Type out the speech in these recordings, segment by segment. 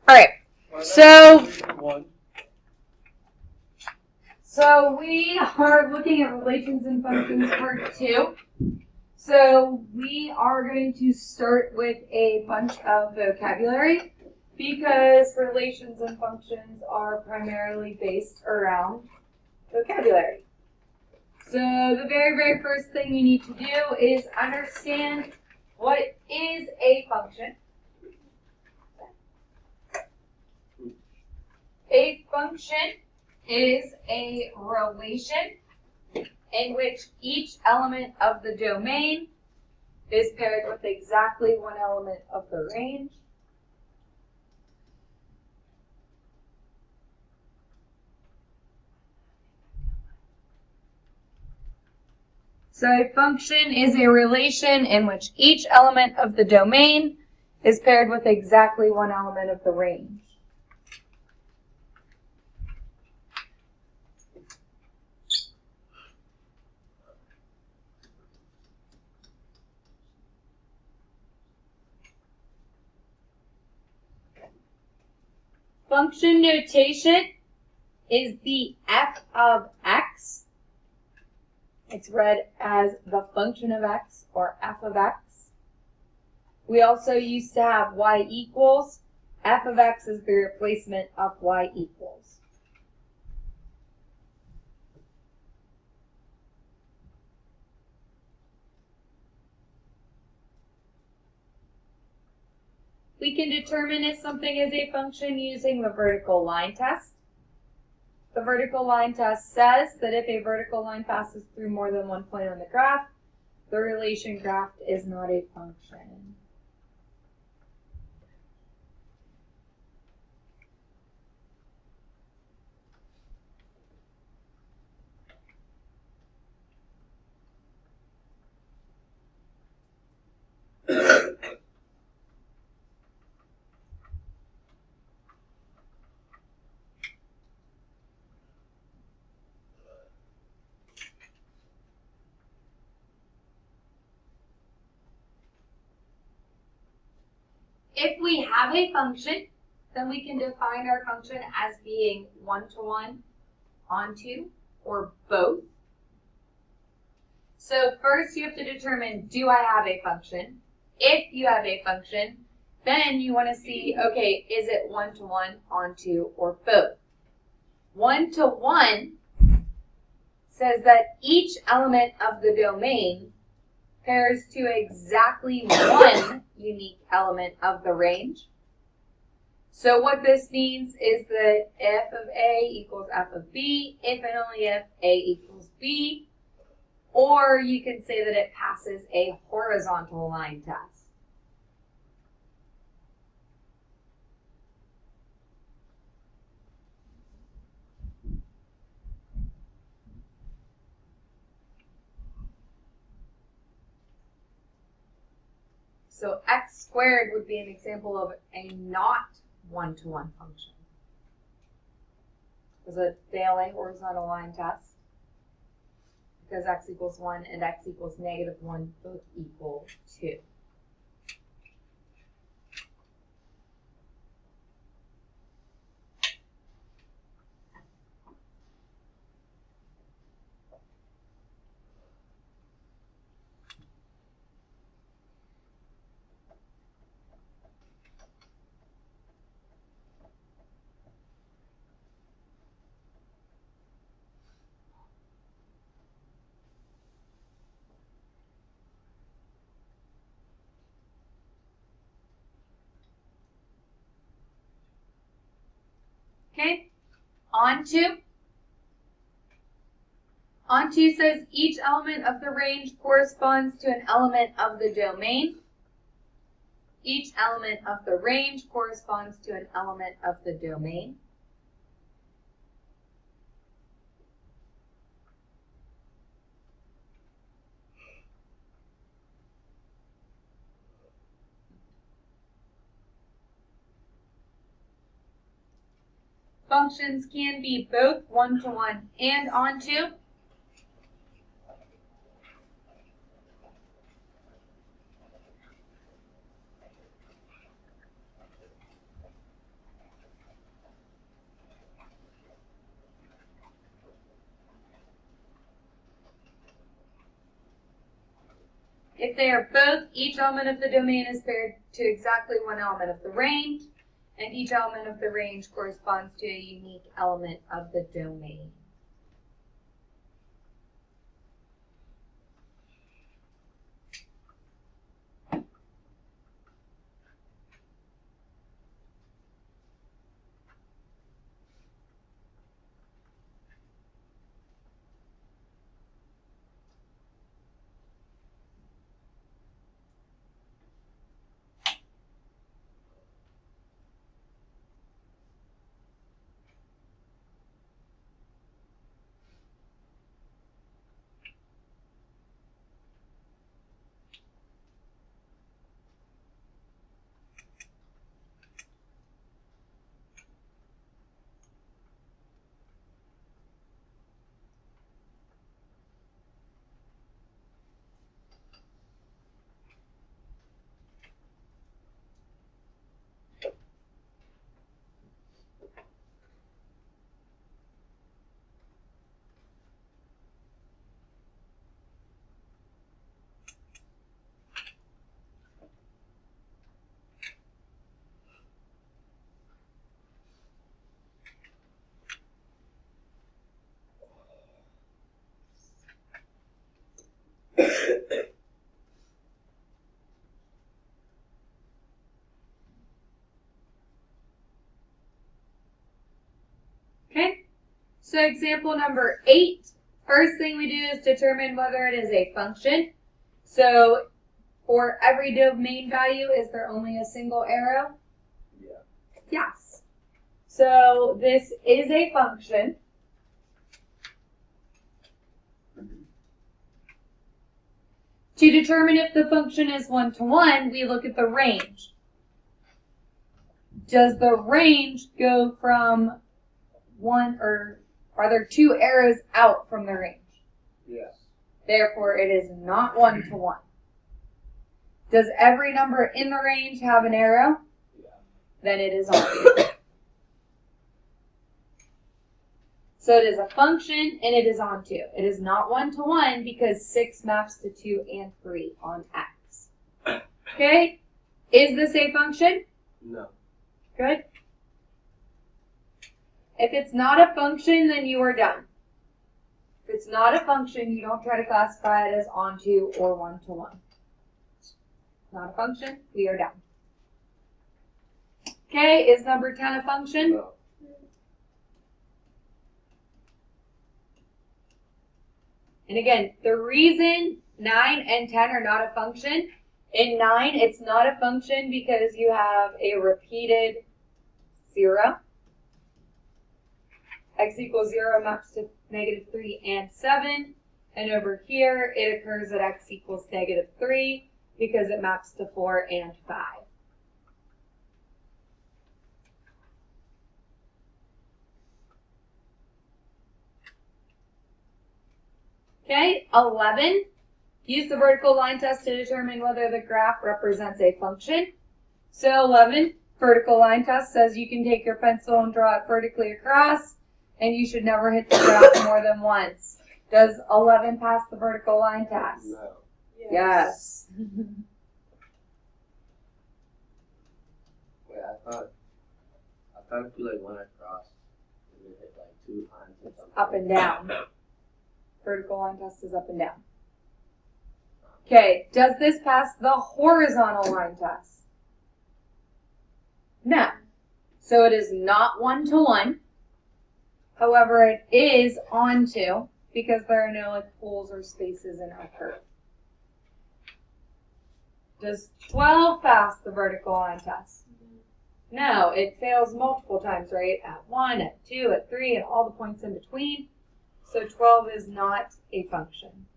All right. So we are looking at relations and functions part 2. So we are going to start with a bunch of vocabulary because relations and functions are primarily based around vocabulary. So the very, very first thing you need to do is understand what is a function. A function is a relation in which each element of the domain is paired with exactly one element of the range. So a function is a relation in which each element of the domain is paired with exactly one element of the range. Function notation is the f of x. It's read as the function of x or f of x. We also used to have y equals. F of x is the replacement of y equals. We can determine if something is a function using the vertical line test. The vertical line test says that if a vertical line passes through more than one point on the graph, the relation graphed is not a function. If we have a function, then we can define our function as being one-to-one, onto, or both. So first you have to determine, do I have a function? If you have a function, then you want to see, okay, is it one-to-one, onto, or both? One-to-one says that each element of the domain pairs to exactly one unique element of the range. So what this means is that f of a equals f of b, if and only if a equals b, or you can say that it passes a horizontal line test. So x squared would be an example of a not one-to-one function. Does it fail a horizontal line test? Because x equals 1 and x equals negative 1 both equal 2. Okay, onto. Onto says each element of the range corresponds to an element of the domain. Each element of the range corresponds to an element of the domain. Functions can be both one-to-one and onto. if they are both, each element of the domain is paired to exactly one element of the range, and each element of the range corresponds to a unique element of the domain. Okay, so example number 8, first thing we do is determine whether it is a function. So for every domain value, is there only a single arrow? Yeah. Yes. So this is a function. To determine if the function is one-to-one, we look at the range. Does the range go from one, or are there 2 arrows out from the range? Yes. Therefore, it is not one-to-one. Does every number in the range have an arrow? Yeah. Then it is onto. So it is a function and it is onto. It is not one-to-one because 6 maps to 2 and 3 on X. Okay? Is this a function? No. Good. If it's not a function, then you are done. If it's not a function, you don't try to classify it as onto or one-to-one. Not a function, we are done. Okay, is number 10 a function? No. And again, the reason 9 and 10 are not a function, in 9 it's not a function because you have a repeated 0. X equals 0 maps to -3 and 7. And over here, it occurs at x equals -3 because it maps to 4 and 5. Okay, 11. Use the vertical line test to determine whether the graph represents a function. So 11, vertical line test says you can take your pencil and draw it vertically across, and you should never hit the graph more than once. Does 11 pass the vertical line test? No. Yes. Wait, I thought if you went across, it would hit 2 lines or something. Up and down. Vertical line test is up and down. Okay, does this pass the horizontal line test? No. So it is not one-to-one. However, it is onto because there are no holes or spaces in our curve. Does 12 pass the vertical line test? No, it fails multiple times, right? At 1, at 2, at 3, and all the points in between. So 12 is not a function.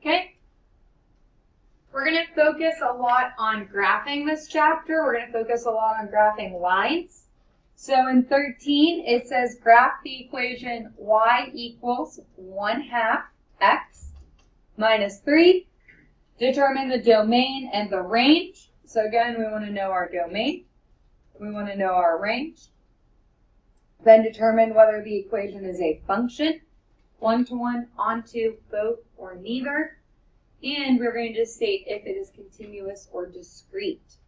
Okay? We're going to focus a lot on graphing this chapter. We're going to focus a lot on graphing lines. So in 13, it says graph the equation y equals 1/2 x minus 3. Determine the domain and the range. So again, we want to know our domain. We want to know our range. Then determine whether the equation is a function, one-to-one, onto, both, or neither. And we're going to state if it is continuous or discrete.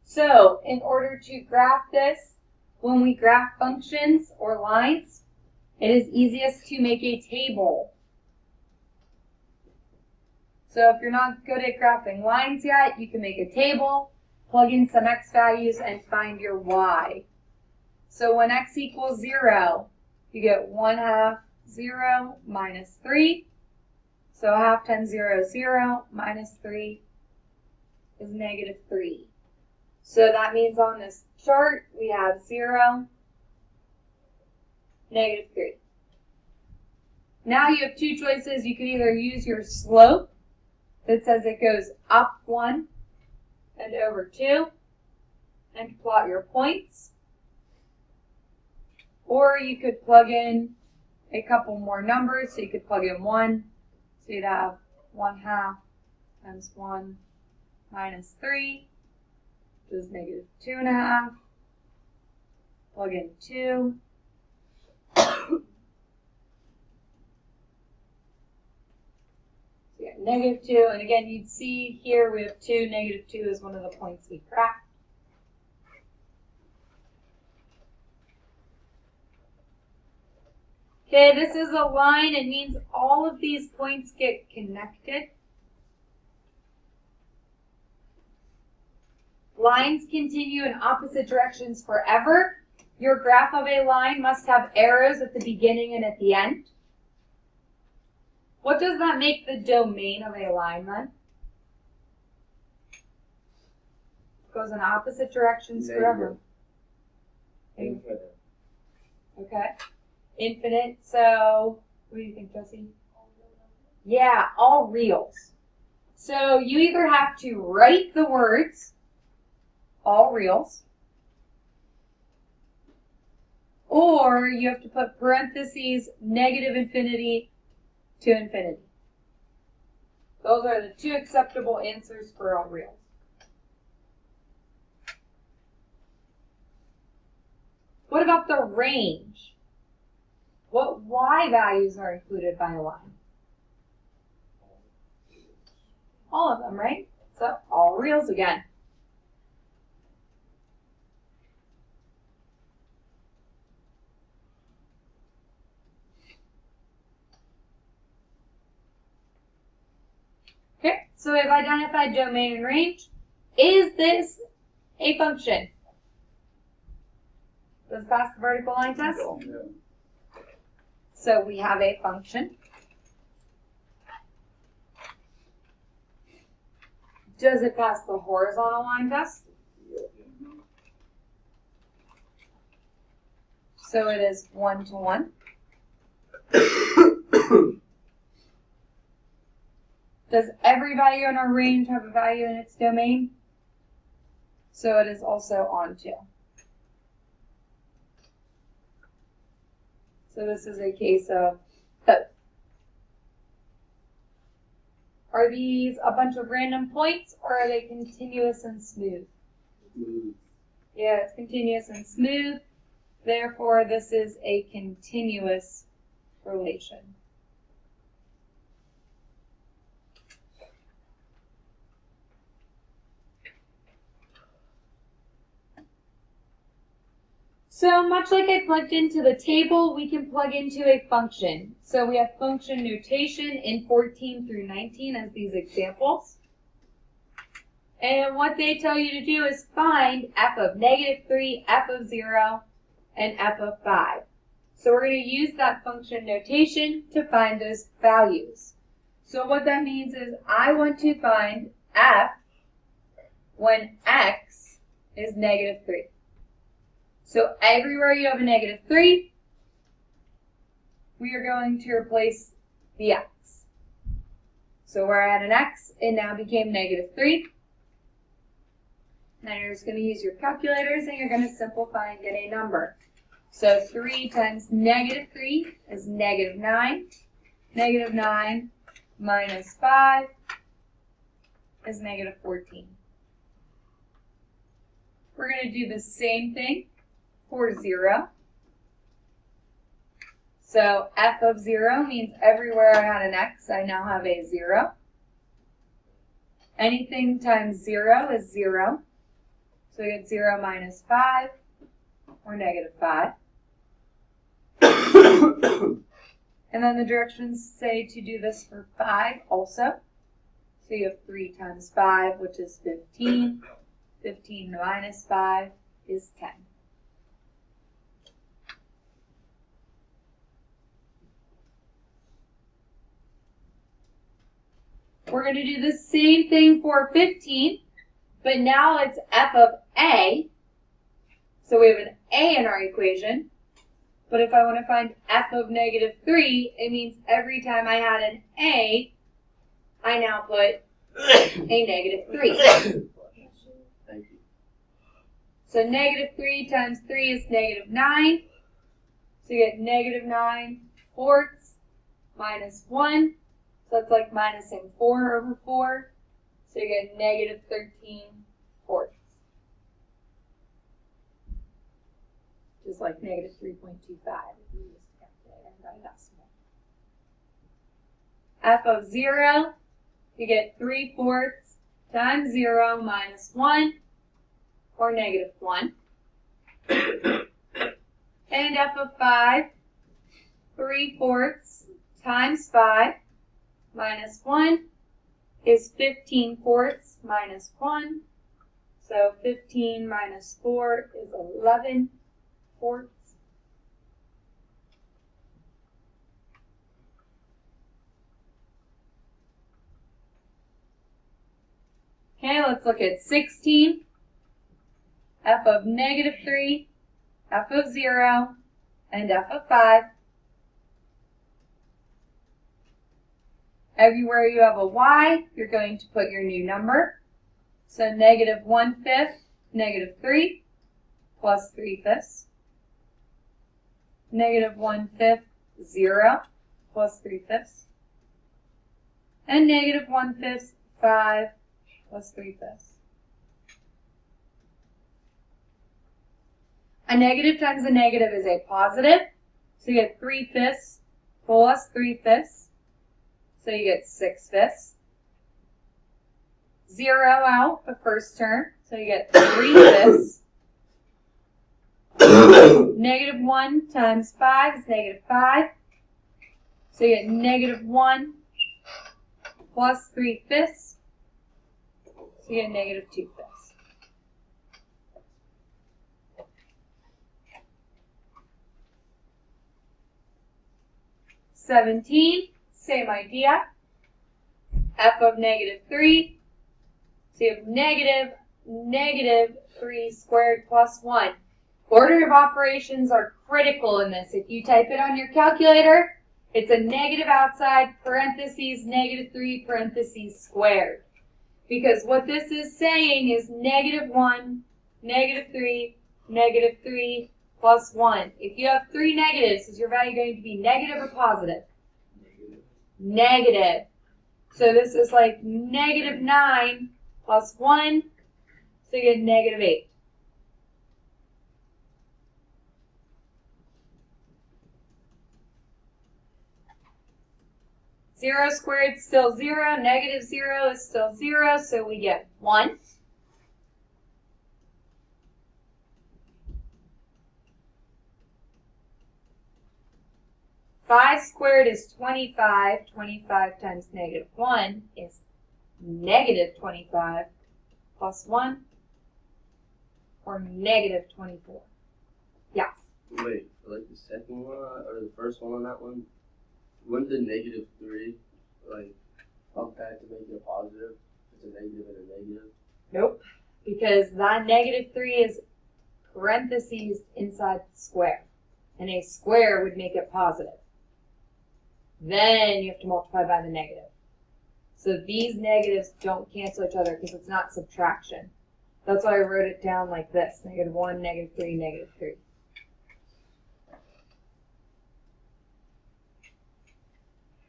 So in order to graph this, when we graph functions or lines, it is easiest to make a table. So if you're not good at graphing lines yet, you can make a table, plug in some x values, and find your y. So when x equals 0, you get 1/2 0 minus 3. So 1/2 times 0 is 0, minus 3 is -3. So that means on this chart, we have 0, -3. Now you have two choices. You can either use your slope that says it goes up 1 and over 2 and plot your points. Or you could plug in a couple more numbers. So you could plug in 1. So you'd have 1/2 times 1 minus 3, which is -2.5. Plug in 2. So you get -2. And again, you'd see here we have 2. -2 is one of the points we cracked. Okay, this is a line. It means all of these points get connected. Lines continue in opposite directions forever. Your graph of a line must have arrows at the beginning and at the end. What does that make the domain of a line then? It goes in opposite directions forever. Infinite. Okay. Infinite. So, what do you think, Jesse? Yeah, all reals. So you either have to write the words, all reals, or you have to put parentheses, -infinity to infinity. Those are the two acceptable answers for all reals. What about the range? What y values are included by a line? All of them, right? So all reals again. Okay, so we've identified domain and range. Is this a function? Does it pass the vertical line test? Yeah. So we have a function. Does it pass the horizontal line test? So it is 1-to-1. Does every value in our range have a value in its domain? So it is also onto. So this is a case of both. Are these a bunch of random points, or are they continuous and smooth? Smooth. Yeah, it's continuous and smooth. Therefore, this is a continuous relation. So much like I plugged into the table, we can plug into a function. So we have function notation in 14 through 19 as these examples. And what they tell you to do is find f of -3, f of 0, and f of 5. So we're going to use that function notation to find those values. So what that means is I want to find f when x is -3. So everywhere you have a -3, we are going to replace the x. So where I had an x, it now became -3. Now you're just going to use your calculators and you're going to simplify and get a number. So 3 times -3 is -9. -9 minus 5 is -14. we're going to do the same thing for 0. So f of 0 means everywhere I had an x, I now have a 0. Anything times 0 is 0. So we get 0 minus 5, or negative 5. And then the directions say to do this for 5 also. So you have 3 times 5, which is 15. 15 minus 5 is 10. We're going to do the same thing for 15, but now it's f of a. So we have an a in our equation. But if I want to find f of negative 3, it means every time I had an a, I now put a negative 3. Thank you. So negative 3 times 3 is negative 9. So you get negative 9 fourths minus 1. So that's like minusing 4 over 4. So you get negative 13 fourths. Which is like negative 3.25 if you use the calculator and got a decimal. F of 0, you get 3 fourths times 0 minus 1, or negative 1. And f of 5, 3 fourths times 5 minus 1 is 15 fourths minus 1. So 15 minus 4 is 11 fourths. Okay, let's look at 16. F of negative 3, f of 0, and f of 5. Everywhere you have a y, you're going to put your new number. So negative 1/5, negative 3, plus 3/5. Negative 1/5, 0, plus 3/5. And negative 1/5, 5, plus 3/5. A negative times a negative is a positive. So you get 3/5 plus 3/5. So you get 6/5. 0 out the first term. So you get 3/5. Negative 1 times 5 is negative 5. So you get negative 1 plus 3/5. So you get negative 2/5. $17, same idea. F of negative 3. So you have negative 3 squared plus 1. Order of operations are critical in this. If you type it on your calculator, it's a negative outside, parentheses, negative 3, parentheses squared. Because what this is saying is negative 1, negative 3, plus 1. If you have 3 negatives, is your value going to be negative or positive? Negative. So this is like negative 9 plus 1, so you get negative 8. Zero squared is still 0, negative 0 is still 0, so we get 1. Five squared is 25. 25 times negative 1 is negative 25 plus 1, or negative 24. Yeah. Wait, like the second one or the first one on that one? Wouldn't the negative 3 like bump that to make it a positive? It's a negative and a negative. Nope, because that negative 3 is parentheses inside the square, and a square would make it positive. Then you have to multiply by the negative. So these negatives don't cancel each other because it's not subtraction. That's why I wrote it down like this. Negative 1, negative 3, negative 3.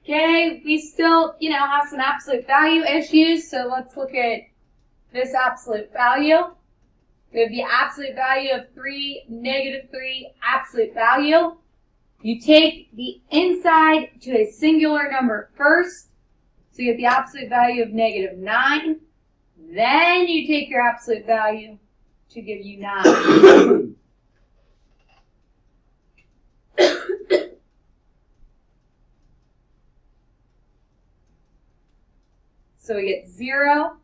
Okay, we still, have some absolute value issues. So let's look at this absolute value. We have the absolute value of 3, negative 3, absolute value. You take the inside to a singular number first, so you get the absolute value of negative 9. Then you take your absolute value to give you 9. So we get 0,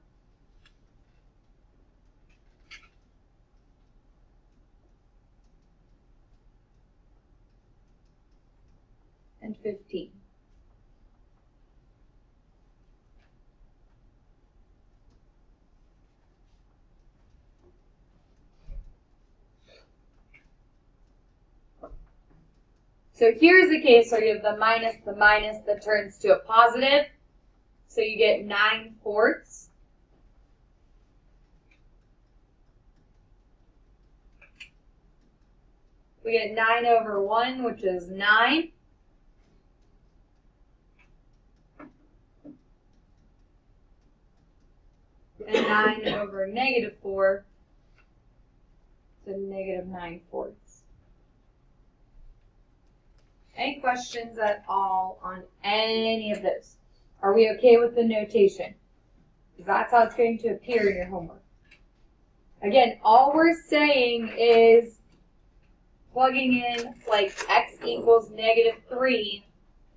and 15. So here's the case where you have the minus that turns to a positive. So you get 9/4. We get 9/1, which is 9. And 9/-4, so negative 9/4. Any questions at all on any of those? Are we okay with the notation? Because that's how it's going to appear in your homework. Again, all we're saying is plugging in like x equals negative 3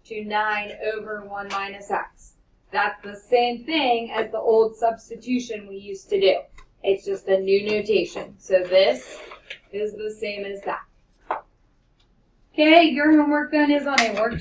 to 9/1 minus x. That's the same thing as the old substitution we used to do. It's just a new notation. So this is the same as that. Okay, your homework then is on a worksheet.